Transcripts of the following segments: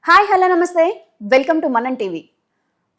Hi hello నమస్తే welcome to మనం TV.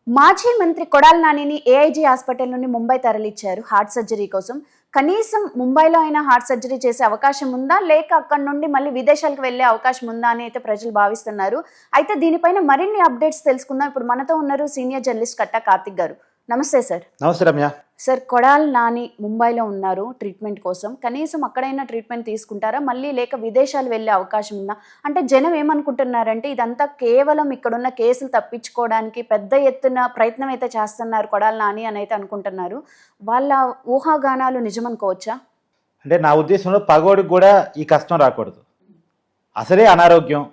మాజీ మంత్రి కొడాలి నానిని ఏఐజీ హాస్పిటల్ నుండి ముంబై తరలించారు హార్ట్ సర్జరీ కోసం. కనీసం ముంబైలో అయినా హార్ట్ సర్జరీ చేసే అవకాశం ఉందా, లేక అక్కడి నుండి మళ్ళీ విదేశాలకు వెళ్లే అవకాశం ఉందా అని అయితే ప్రజలు భావిస్తున్నారు. అయితే దీనిపైన మరిన్ని అప్డేట్స్ తెలుసుకుందాం. ఇప్పుడు మనతో ఉన్నారు సీనియర్ జర్నలిస్ట్ కట్టా కార్తిక్ గారు. నమస్తే సార్. నమస్తే రమ్య. సార్, కొడాలి నాని ముంబైలో ఉన్నారు ట్రీట్మెంట్ కోసం. కనీసం అక్కడైనా ట్రీట్మెంట్ తీసుకుంటారా మళ్ళీ, లేక విదేశాలు వెళ్ళే అవకాశం ఉందా? అంటే జనం ఏమనుకుంటున్నారంటే ఇదంతా కేవలం ఇక్కడున్న కేసులు తప్పించుకోవడానికి పెద్ద ఎత్తున ప్రయత్నం అయితే చేస్తున్నారు కొడాలి నాని అని అయితే అనుకుంటున్నారు. వాళ్ళ ఊహాగానాలు నిజమనుకోవచ్చా? అంటే నా ఉద్దేశంలో పగోడికి కూడా ఈ కష్టం రాకూడదు. అసలే అనారోగ్యం.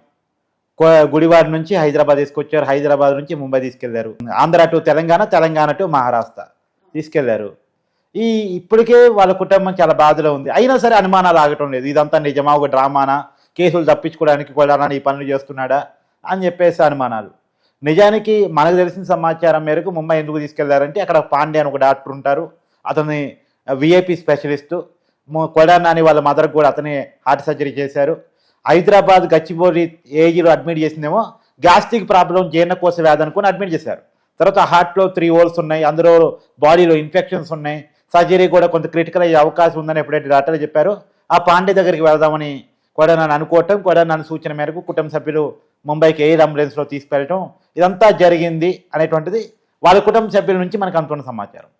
గుడివాడ నుంచి హైదరాబాద్ తీసుకొచ్చారు, హైదరాబాద్ నుంచి ముంబై తీసుకెళ్లారు, ఆంధ్ర టు తెలంగాణ, తెలంగాణ టు మహారాష్ట్ర తీసుకెళ్లారు. ఇప్పటికే వాళ్ళ కుటుంబం చాలా బాధలో ఉంది. అయినా సరే అనుమానాలు ఆగటం లేదు. ఇదంతా నిజమా, ఒక డ్రామానా, కేసులు తప్పించుకోవడానికి కొడాలి ఈ పనులు చేస్తున్నాడా అని చెప్పేసి అనుమానాలు. నిజానికి మనకు తెలిసిన సమాచారం మేరకు ముంబై ఎందుకు తీసుకెళ్లారంటే అక్కడ పాండే అని ఒక డాక్టర్ ఉంటారు, అతని విఐపి స్పెషలిస్టు. కొడాలి నాని వాళ్ళ మదర్కి కూడా అతనే హార్ట్ సర్జరీ చేశారు. హైదరాబాద్ గచ్చిబౌలి ఏజీలో అడ్మిట్ చేసిందేమో గ్యాస్ట్రిక్ ప్రాబ్లం, జీర్ణకోశ వ్యాధి అనుకుని అడ్మిట్ చేశారు. తర్వాత హార్ట్లో 3 holes ఉన్నాయి, అందులో బాడీలో ఇన్ఫెక్షన్స్ ఉన్నాయి, సర్జరీ కూడా కొంత క్రిటికల్ అయ్యే అవకాశం ఉందని ఎప్పుడైతే డాక్టర్లు చెప్పారో ఆ పాండే దగ్గరికి వెళదామని కొడాలి నాని అనుకోవటం, కొడాలి నాని సూచన మేరకు కుటుంబ సభ్యులు ముంబైకి ఎయిర్ అంబులెన్స్లో తీసుకెళ్ళటం, ఇదంతా జరిగింది అనేటువంటిది వాళ్ళ కుటుంబ సభ్యుల నుంచి మనకు అందుతున్న సమాచారం,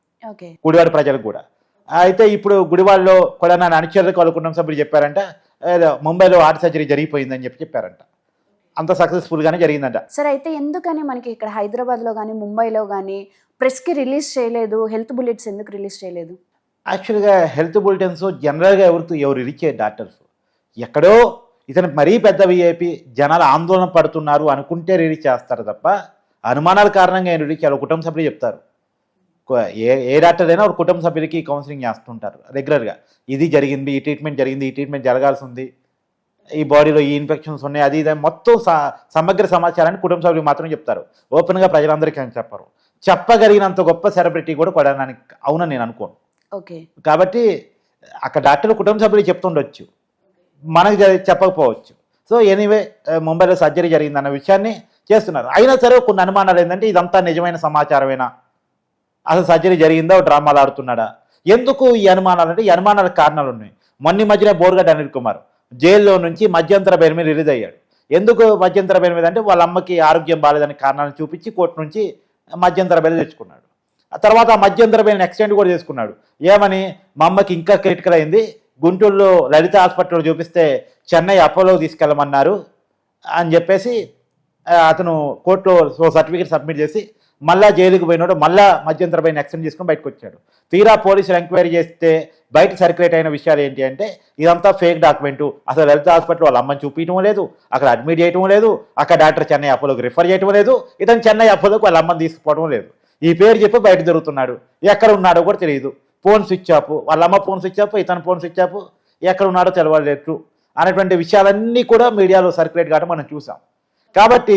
గుడివాడ ప్రజలకు కూడా. అయితే ఇప్పుడు గుడివాడలో కొడాలి నాని అనుచరులకు వాళ్ళ కుటుంబ సభ్యులు చెప్పారంట ముంబైలో హార్ట్ సర్జరీ జరిగిపోయిందని చెప్పారంట. అంత సక్సెస్ఫుల్గానే జరిగిందంట. సరే, అయితే ఎందుకని మనకి ఇక్కడ హైదరాబాద్లో కానీ ముంబైలో కానీ ప్రెస్కి రిలీజ్ చేయలేదు? హెల్త్ బులెటిన్స్ ఎందుకు రిలీజ్ చేయలేదు? యాక్చువల్గా హెల్త్ బులెటిన్స్ జనరల్గా ఎవరు రిలీజ్ చేయరు డాక్టర్స్. ఎక్కడో ఇతను మరీ పెద్ద విఐపి, జనాలు ఆందోళన పడుతున్నారు అనుకుంటే రిలీజ్ చేస్తారు తప్ప అనుమానాల కారణంగా ఆయన రిలీజ్ చేయాలి. కుటుంబ సభ్యులు చెప్తారు. ఏ డాక్టర్ అయినా ఒక కుటుంబ సభ్యులకి కౌన్సిలింగ్ చేస్తుంటారు రెగ్యులర్గా. ఇది జరిగింది, ఈ ట్రీట్మెంట్ జరిగింది, ఈ ట్రీట్మెంట్ జరగాల్సి ఉంది, ఈ బాడీలో ఈ ఇన్ఫెక్షన్స్ ఉన్నాయి, అది ఇది మొత్తం సమగ్ర సమాచారాన్ని కుటుంబ సభ్యులు మాత్రం చెప్తారు. ఓపెన్గా ప్రజలందరికీ అని చెప్పరు. చెప్పగలిగినంత గొప్ప సెలబ్రిటీ కూడా కొడాలి అవునని నేను అనుకోను. ఓకే, కాబట్టి అక్కడ డాక్టర్లు కుటుంబ సభ్యులు చెప్తుండొచ్చు, మనకు చెప్పకపోవచ్చు. సో ఎనీవే ముంబైలో సర్జరీ జరిగిందన్న విషయాన్ని చేస్తున్నారు. అయినా సరే కొన్ని అనుమానాలు ఏంటంటే ఇదంతా నిజమైన సమాచారమేనా, అసలు సర్జరీ జరిగిందా, డ్రామాలు ఆడుతున్నాడా? ఎందుకు ఈ అనుమానాలు అంటే ఈ అనుమానాలకు కారణాలు ఉన్నాయి. మొన్న మధ్యనే బోర్గడ్డ అనిల్ కుమార్ జైల్లో నుంచి మధ్యంతర బెయిల్ మీద రిలీజ్ అయ్యాడు. ఎందుకు మధ్యంతర బెయిల్ మీద అంటే వాళ్ళ అమ్మకి ఆరోగ్యం బాగాలేదని కారణాలను చూపించి కోర్టు నుంచి మధ్యంతర బెయిల్ తెచ్చుకున్నాడు. ఆ తర్వాత ఆ మధ్యంతర బెయిల్ని ఎక్స్టెండ్ కూడా చేసుకున్నాడు. ఏమని, మా అమ్మకి ఇంకా క్రిటికల్ అయింది, గుంటూరులో లలిత హాస్పిటల్లో చూపిస్తే చెన్నై అపోలోకి తీసుకెళ్ళమన్నారు అని చెప్పేసి అతను కోర్టులో సర్టిఫికేట్ సబ్మిట్ చేసి మళ్ళా జైలుకి పోయినాడు. మళ్ళా మధ్యంతర బెయిల్ని ఎక్స్టెండ్ చేసుకుని బయటకు వచ్చాడు. తీరా పోలీసులు ఎంక్వైరీ చేస్తే బయట సర్క్యులేట్ అయిన విషయాలు ఏంటి అంటే ఇదంతా ఫేక్ డాక్యుమెంటు, అసలు లలిత హాస్పిటల్ వాళ్ళ అమ్మని చూపించడం లేదు, అక్కడ అడ్మిట్ చేయడం లేదు, అక్కడ డాక్టర్ చెన్నై అపోలోకి రిఫర్ చేయడం లేదు, ఇతను చెన్నై అపోలోకి వాళ్ళ అమ్మని తీసుకుపోవడం లేదు. ఈ పేరు చెప్పి బయట జరుగుతున్నాడు. ఎక్కడ ఉన్నాడో కూడా తెలియదు. ఫోన్ స్విచ్ ఆఫ్, వాళ్ళ అమ్మ ఫోన్ స్విచ్ ఆఫ్, ఇతను ఫోన్ స్విచ్ ఆఫ్, ఎక్కడ ఉన్నాడో తెలవలేదు అనేటువంటి విషయాలన్నీ కూడా మీడియాలో సర్క్యులేట్ కావడం మనం చూసాం. కాబట్టి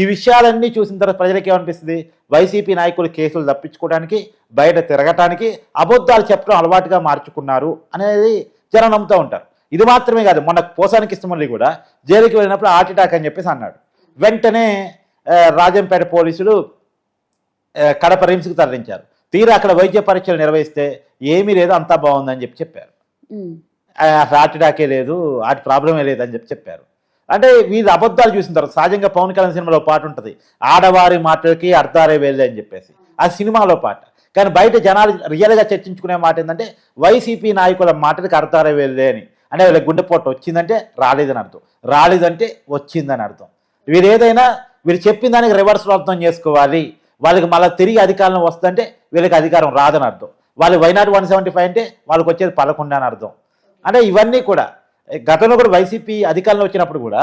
ఈ విషయాలన్నీ చూసిన తర్వాత ప్రజలకి ఏమనిపిస్తుంది, వైసీపీ నాయకులు కేసులు తప్పించుకోవడానికి, బయట తిరగటానికి అబద్ధాలు చెప్పడం అలవాటుగా మార్చుకున్నారు అనేది జనం నమ్ముతూ ఉంటారు. ఇది మాత్రమే కాదు, మొన్న పోసానికి ఇష్టమల్లి కూడా జైలుకి వెళ్ళినప్పుడు హార్ట్ అటాక్ అని చెప్పేసి అన్నాడు. వెంటనే రాజంపేట పోలీసులు కడప రిమ్స్కి తరలించారు. తీరా అక్కడ వైద్య పరీక్షలు నిర్వహిస్తే ఏమీ లేదు, అంతా బాగుందని చెప్పారు. హార్ట్ అటాకే లేదు, హార్ట్ ప్రాబ్లమే లేదని చెప్పారు. అంటే వీళ్ళు అబద్ధాలు చూసిన తర్వాత సహజంగా పవన్ కళ్యాణ్ సినిమాలో పాట ఉంటుంది, ఆడవారి మాటలకి అర్థాలే వెళ్ళే అని చెప్పేసి, ఆ సినిమాలో పాట. కానీ బయట జనాలు రియల్గా చర్చించుకునే మాట ఏంటంటే వైసీపీ నాయకుల మాటలకి అర్థాలే వెళ్ళే అని. అంటే వీళ్ళకి గుండెపోటు వచ్చిందంటే రాలేదని అర్థం, రాలేదంటే వచ్చిందని అర్థం. వీరు ఏదైనా వీరు చెప్పిన దానికి రివర్స్లో అర్థం చేసుకోవాలి. వాళ్ళకి మళ్ళీ తిరిగి అధికారం వస్తుందంటే వీళ్ళకి అధికారం రాదని అర్థం. వాళ్ళు వైనాట్ 175 అంటే వాళ్ళకి వచ్చేది 11 అని అర్థం. అంటే ఇవన్నీ కూడా గతంలో కూడా వైసీపీ అధికారంలో వచ్చినప్పుడు కూడా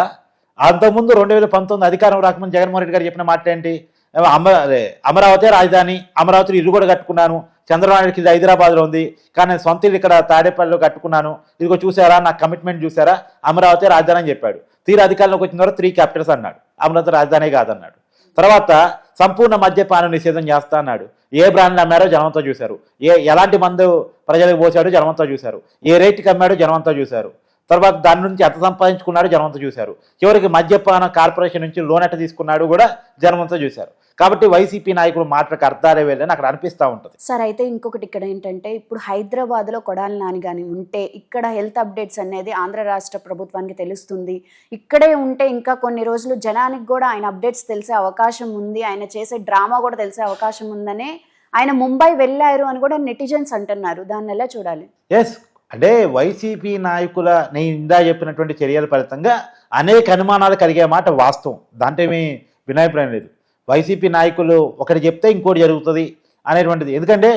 అంతకుముందు 2019 అధికారం రాకముందు జగన్మోహన్ రెడ్డి గారు చెప్పిన మాట ఏంటి, అమరావతి రాజధాని, అమరావతిలో ఇల్లు కూడా కట్టుకున్నాను, చంద్రబాబు నాయుడుకి ఇది హైదరాబాద్లో ఉంది, కానీ నేను సొంత ఇల్లు ఇక్కడ తాడేపల్లిలో కట్టుకున్నాను, ఇదిగో చూసారా నా కమిట్మెంట్ చూసారా, అమరావతి రాజధాని అని చెప్పాడు. తీరా అధికారంలోకి వచ్చిన తర్వాత 3 క్యాపిటల్స్ అన్నాడు, అమరావతి రాజధానే కాదన్నాడు. తర్వాత సంపూర్ణ మద్యపాన నిషేధం చేస్తా అన్నాడు. ఏ బ్రాండ్లు అమ్మారో జనమంతా చూశారు, ఎలాంటి మందు ప్రజలకు పోసాడో జనమంతా చూశారు, ఏ రేటుకి అమ్మాడో జనమంతా చూశారు. తర్వాత దాని నుంచి ఎంత సంపాదించుకున్నాడు జనమంతా చూశారు. చివరికి మద్యపాన కార్పొరేషన్ నుంచి లోన్ ఎట్ట తీసుకున్నాడు కూడా జనమంతా చూశారు. కాబట్టి వైసీపీ నాయకులు మాటలకు అర్థాలే వెళ్ళని అక్కడ అనిపిస్తూ ఉంటుంది. సార్ అయితే ఇంకొకటి ఇక్కడ ఏంటంటే ఇప్పుడు హైదరాబాద్లో కొడాలి నాని కానీ ఉంటే ఇక్కడ హెల్త్ అప్డేట్స్ అనేది ఆంధ్ర రాష్ట్ర ప్రభుత్వానికి తెలుస్తుంది. ఇక్కడే ఉంటే ఇంకా కొన్ని రోజులు జనానికి కూడా ఆయన అప్డేట్స్ తెలిసే అవకాశం ఉంది, ఆయన చేసే డ్రామా కూడా తెలిసే అవకాశం ఉందనే ఆయన ముంబై వెళ్ళారు అని కూడా నెటిజన్స్ అంటున్నారు. దాన్ని ఎలా చూడాలి? ఎస్, అంటే వైసీపీ నాయకుల నేను ఇందా చెప్పినటువంటి చర్యల ఫలితంగా అనేక అనుమానాలు కలిగే మాట వాస్తవం, దాంట్లో ఏమీ వినాభిప్రాయం లేదు. వైసీపీ నాయకులు ఒకటి చెప్తే ఇంకోటి జరుగుతుంది అనేటువంటిది. ఎందుకంటే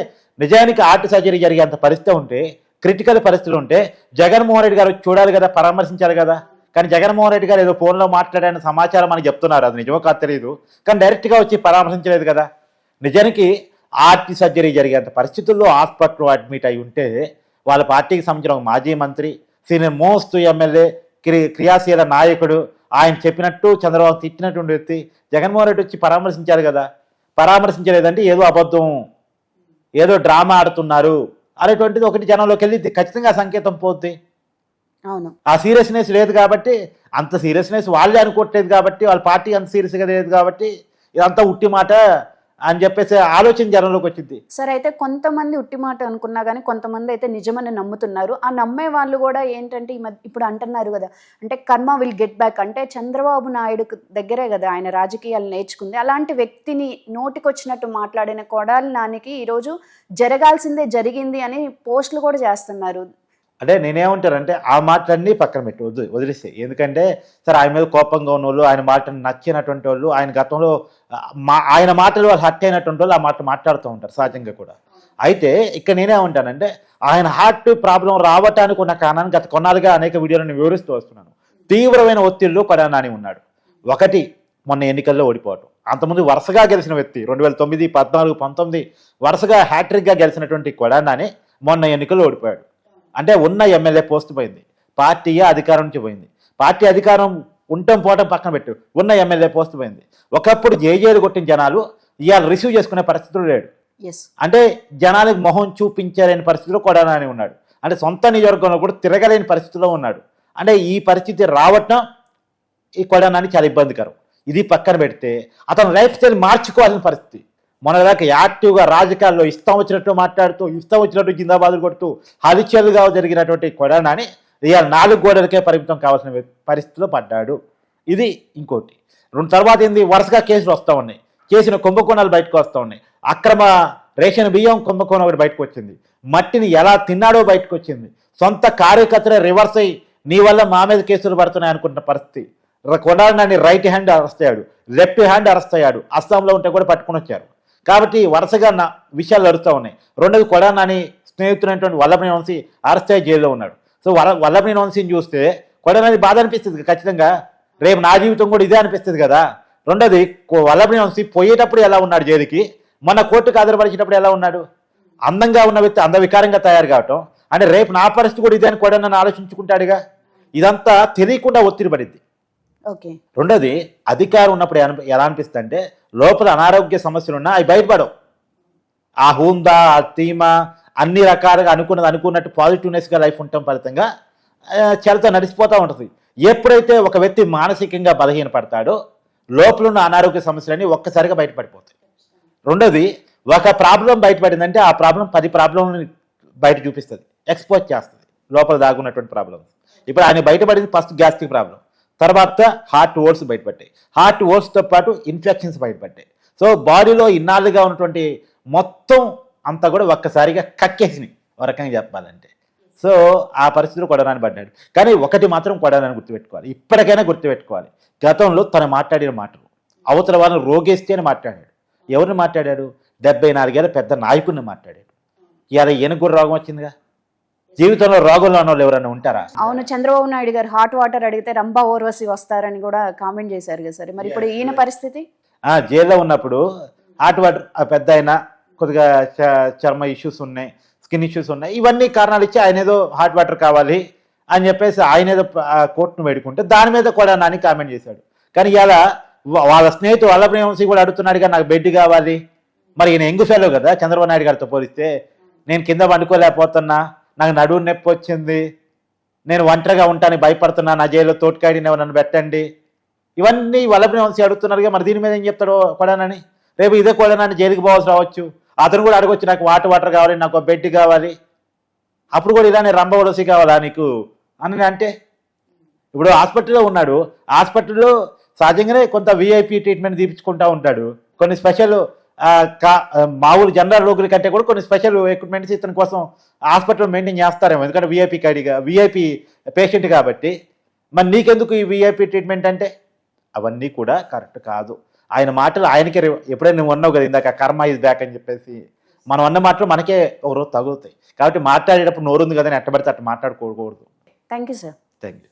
నిజానికి హార్ట్ సర్జరీ జరిగేంత పరిస్థితి ఉంటే, క్రిటికల్ పరిస్థితులు ఉంటే జగన్మోహన్ రెడ్డి గారు చూడాలి కదా, పరామర్శించాలి కదా. కానీ జగన్మోహన్ రెడ్డి గారు ఏదో ఫోన్లో మాట్లాడిన సమాచారం మనకి చెప్తున్నారు, అది నిజమో కాదు తెలియదు, కానీ డైరెక్ట్గా వచ్చి పరామర్శించలేదు కదా. నిజానికి హార్ట్ సర్జరీ జరిగేంత పరిస్థితుల్లో హాస్పిటల్లో అడ్మిట్ అయి ఉంటే వాళ్ళ పార్టీకి సంబంధించిన ఒక మాజీ మంత్రి, సీనియర్ మోస్ట్ ఎమ్మెల్యే, క్రియాశీల నాయకుడు, ఆయన చెప్పినట్టు చంద్రబాబు తిట్టినటువంటి వ్యక్తి జగన్మోహన్ రెడ్డి వచ్చి పరామర్శించారు కదా. పరామర్శించలేదంటే ఏదో అబద్ధం, ఏదో డ్రామా ఆడుతున్నారు అనేటువంటిది ఒకటి జనంలోకి వెళ్ళి ఖచ్చితంగా సంకేతం పోద్ది. అవును, ఆ సీరియస్నెస్ లేదు కాబట్టి, అంత సీరియస్నెస్ వాళ్ళే అనుకోవట్లేదు కాబట్టి, వాళ్ళ పార్టీ అంత సీరియస్గా లేదు కాబట్టి ఇదంతా ఉట్టి మాట అని చెప్పేసి ఆలోచన జనంలోకి వచ్చింది. సరే అయితే కొంతమంది ఉట్టి మాట అనుకున్నా కానీ కొంతమంది అయితే నిజమని నమ్ముతున్నారు. ఆ నమ్మే వాళ్ళు కూడా ఏంటంటే ఇప్పుడు అంటున్నారు కదా, అంటే కర్మ విల్ గెట్ బ్యాక్, అంటే చంద్రబాబు నాయుడు దగ్గరే కదా ఆయన రాజకీయాలు నేర్చుకుంది. అలాంటి వ్యక్తిని నోటికొచ్చినట్టు మాట్లాడిన కొడాలి నానికి ఈరోజు జరగాల్సిందే జరిగింది అని పోస్టులు కూడా చేస్తున్నారు. అంటే నేనేమంటానంటే ఆ మాటలన్నీ పక్కన పెట్టి వదిలేస్తే, ఎందుకంటే సరే ఆయన మీద కోపంగా ఉన్న వాళ్ళు, ఆయన మాటలు నచ్చినటువంటి వాళ్ళు, ఆయన గతంలో ఆయన మాటలు వాళ్ళు హర్ట్ అయినటువంటి వాళ్ళు ఆ మాటలు మాట్లాడుతూ ఉంటారు సహజంగా కూడా. అయితే ఇక్కడ నేనేమంటానంటే ఆయన హార్ట్ ప్రాబ్లం రావటానికి ఉన్న కారణాన్ని గత కొన్నాళ్ళుగా అనేక వీడియోలను వివరిస్తూ వస్తున్నాను. తీవ్రమైన ఒత్తిడిలో కొడాలి నాని ఉన్నాడు. ఒకటి, మొన్న ఎన్నికల్లో ఓడిపోవటం. అంతకుముందు వరుసగా గెలిచిన వ్యక్తి 2009, 14, 19 వరుసగా హ్యాట్రిక్గా గెలిచినటువంటి కొడాలి నాని మొన్న ఎన్నికల్లో ఓడిపోయాడు. అంటే ఉన్న ఎమ్మెల్యే పోస్ట్ పోయింది, పార్టీ అధికారం నుంచి పోయింది. పార్టీ అధికారం ఉండటం పోవటం పక్కన పెట్టు, ఉన్న ఎమ్మెల్యే పోస్ట్ పోయింది. ఒకప్పుడు జేజేలు కొట్టిన జనాలు ఇవాళ రిసీవ్ చేసుకునే పరిస్థితులు లేడు. అంటే జనాలకు మొహం చూపించలేని పరిస్థితిలో కొడాలి నాని ఉన్నాడు. అంటే సొంత నియోజకవర్గంలో కూడా తిరగలేని పరిస్థితిలో ఉన్నాడు. అంటే ఈ పరిస్థితి రావటం ఈ కొడాలి నాని చాలా ఇబ్బందికరం. ఇది పక్కన పెడితే అతను లైఫ్ స్టైల్ మార్చుకోవాల్సిన పరిస్థితి. మొన్నదాకా యాక్టివ్గా రాజకీయాల్లో ఇష్టం వచ్చినట్టు మాట్లాడుతూ, ఇష్టం వచ్చినట్టు జిందాబాదులు కొడుతూ హరిచలుగా జరిగినటువంటి కొడాలి నాని ఇవాళ 4 గోడలకే పరిమితం కావాల్సిన పరిస్థితిలో పడ్డాడు. ఇది ఇంకోటి. తర్వాత ఏంది, వరుసగా కేసులు వస్తూ ఉన్నాయి, చేసిన కుంభకోణాలు బయటకు వస్తూ ఉన్నాయి. అక్రమ రేషన్ బియ్యం కుంభకోణం ఒకటి బయటకు వచ్చింది, మట్టిని ఎలా తిన్నాడో బయటకు వచ్చింది, సొంత కార్యకర్తలే రివర్స్ అయ్యి నీ వల్ల మా మీద కేసులు పడుతున్నాయి అనుకుంటున్న పరిస్థితి. Kodali Nani right hand arrest అయ్యాడు, లెఫ్ట్ హ్యాండ్ అరెస్ట్ అయ్యాడు, అస్సాంలో ఉంటే కూడా పట్టుకుని వచ్చారు. కాబట్టి వరుసగా విషయాలు జరుగుతూ ఉన్నాయి. రెండోది, కొడాలి నాని స్నేహితుడైనటువంటి వల్లభనేని వంశీ అరెస్ట్ అయ్యి జైల్లో ఉన్నాడు. సో వల్లభనేని వంశీని చూస్తే కొడాలి నాని బాధ అనిపిస్తుంది ఖచ్చితంగా, రేపు నా జీవితం కూడా ఇదే అనిపిస్తుంది కదా. రెండోది, వల్లభనేని వంశీ పోయేటప్పుడు ఎలా ఉన్నాడు జైలుకి, మన కోర్టుకు హాజరుపరిచేటప్పుడు ఎలా ఉన్నాడు. అందంగా ఉన్న వ్యక్తి అందవికారంగా తయారు కావటం అంటే రేపు నా పరిస్థితి కూడా ఇదే అని కొడాలి నాని ఆలోచించుకుంటాడుగా. ఇదంతా తెలియకుండా ఒత్తిడి పడింది. రెండోది, అధికారం ఉన్నప్పుడు ఎలా అనిపిస్తుంది అంటే లోపల అనారోగ్య సమస్యలు ఉన్నా అవి బయటపడవు. ఆ హూందా, ఆ ధీమా, అన్ని రకాలుగా అనుకున్నట్టు పాజిటివ్నెస్గా లైఫ్ ఉండటం ఫలితంగా చలతో నడిచిపోతూ ఉంటుంది. ఎప్పుడైతే ఒక వ్యక్తి మానసికంగా బలహీనపడతాడో లోపల ఉన్న అనారోగ్య సమస్యలన్నీ ఒక్కసారిగా బయటపడిపోతాయి. రెండోది, ఒక ప్రాబ్లం బయటపడిందంటే ఆ ప్రాబ్లం 10 ప్రాబ్లంని బయట చూపిస్తుంది, ఎక్స్పోజ్ చేస్తుంది లోపల దాగున్నటువంటి ప్రాబ్లమ్స్. ఇప్పుడు ఆయన బయటపడింది ఫస్ట్ గ్యాస్ట్రిక్ ప్రాబ్లం, తర్వాత హార్ట్ ఓల్స్ బయటపడ్డాయి, హార్ట్ ఓల్స్తో పాటు ఇన్ఫెక్షన్స్ బయటపడ్డాయి. సో బాడీలో ఇన్నాళ్ళుగా ఉన్నటువంటి మొత్తం అంతా కూడా ఒక్కసారిగా కక్కేసినాయి ఒక రకంగా చెప్పాలంటే. సో ఆ పరిస్థితిలో కొడాలి నాని పడ్డాడు. కానీ ఒకటి మాత్రం కొడాలి నాని గుర్తుపెట్టుకోవాలి, ఇప్పటికైనా గుర్తుపెట్టుకోవాలి, గతంలో తను మాట్లాడిన మాటలు అవతల వాళ్ళని రోగేస్తే అని మాట్లాడాడు. ఎవరిని మాట్లాడాడు? 74 ఏళ్ళ పెద్ద నాయకుడిని మాట్లాడాడు. ఇవాళ ఈయనకు కూడా రోగం వచ్చిందిగా. జీవితంలో రోగంలో ఉన్న వాళ్ళు ఎవరైనా ఉంటారా? అవును, చంద్రబాబు నాయుడు గారు హాట్ వాటర్ అడిగితే రంభా ఓర్వశి వస్తారని కూడా కామెంట్ చేశారు కదా సార్. మరి ఇప్పుడు ఈయన పరిస్థితి? జైల్లో ఉన్నప్పుడు హాట్ వాటర్ పెద్ద అయినా కొద్దిగా చర్మ ఇష్యూస్ ఉన్నాయి, స్కిన్ ఇష్యూస్ ఉన్నాయి, ఇవన్నీ కారణాలు ఇచ్చి ఆయన ఏదో హాట్ వాటర్ కావాలి అని చెప్పేసి ఆయన ఏదో కోర్టును వేడుకుంటే దాని మీద కూడా నాని కామెంట్ చేశాడు. కానీ ఇలా వాళ్ళ స్నేహితుడు వల్లభనేని వంశీ కూడా అడుగుతున్నాడుగా, నాకు బెడ్ కావాలి. మరి ఈయన యంగ్ ఫెలో కదా చంద్రబాబు నాయుడు గారితో పోలిస్తే, నేను కింద వండుకోలేకపోతున్నా, నాకు నడువు నొప్పి వచ్చింది, నేను ఒంటరిగా ఉంటాను భయపడుతున్నా, నా జైల్లో తోటికాడిని నన్ను పెట్టండి, ఇవన్నీ వల్లభనేని వంశీ అడుగుతున్నారుగా. మరి దీని మీద ఏం చెప్తాడో కొడానని? రేపు ఇదే కొడానని జైలుకి పోవాల్సి రావచ్చు. అతను కూడా అడగొచ్చు, నాకు వాటర్ కావాలి, నాకు బెడ్ కావాలి, అప్పుడు కూడా ఇలానే రంభవలసి కావాలా నీకు అని అంటే. ఇప్పుడు హాస్పిటల్లో ఉన్నాడు, హాస్పిటల్లో సహజంగానే కొంత విఐపి ట్రీట్మెంట్ తీపించుకుంటూ ఉంటాడు. కొన్ని స్పెషల్ మామూలు జనరల్ రోగుల కంటే కూడా కొన్ని స్పెషల్ ఎక్విప్మెంట్స్ ఇతని కోసం హాస్పిటల్ మెయింటైన్ చేస్తారేమో, ఎందుకంటే విఐపి పేషెంట్ కాబట్టి. మరి నీకెందుకు ఈ విఐపి ట్రీట్మెంట్ అంటే అవన్నీ కూడా కరెక్ట్ కాదు. ఆయన మాటలు ఆయనకే ఎప్పుడైనా నువ్వు అన్నావు కదా ఇందాక, కర్మ ఇస్ బ్యాక్ అని చెప్పేసి, మనం అన్న మాటలు మనకే ఒకరోజు తగులుతాయి. కాబట్టి మాట్లాడేటప్పుడు నోరుంది కదా అని ఎట్టబడితే అట్లా మాట్లాడుకోకూడదు. Thank you sir. Thank you.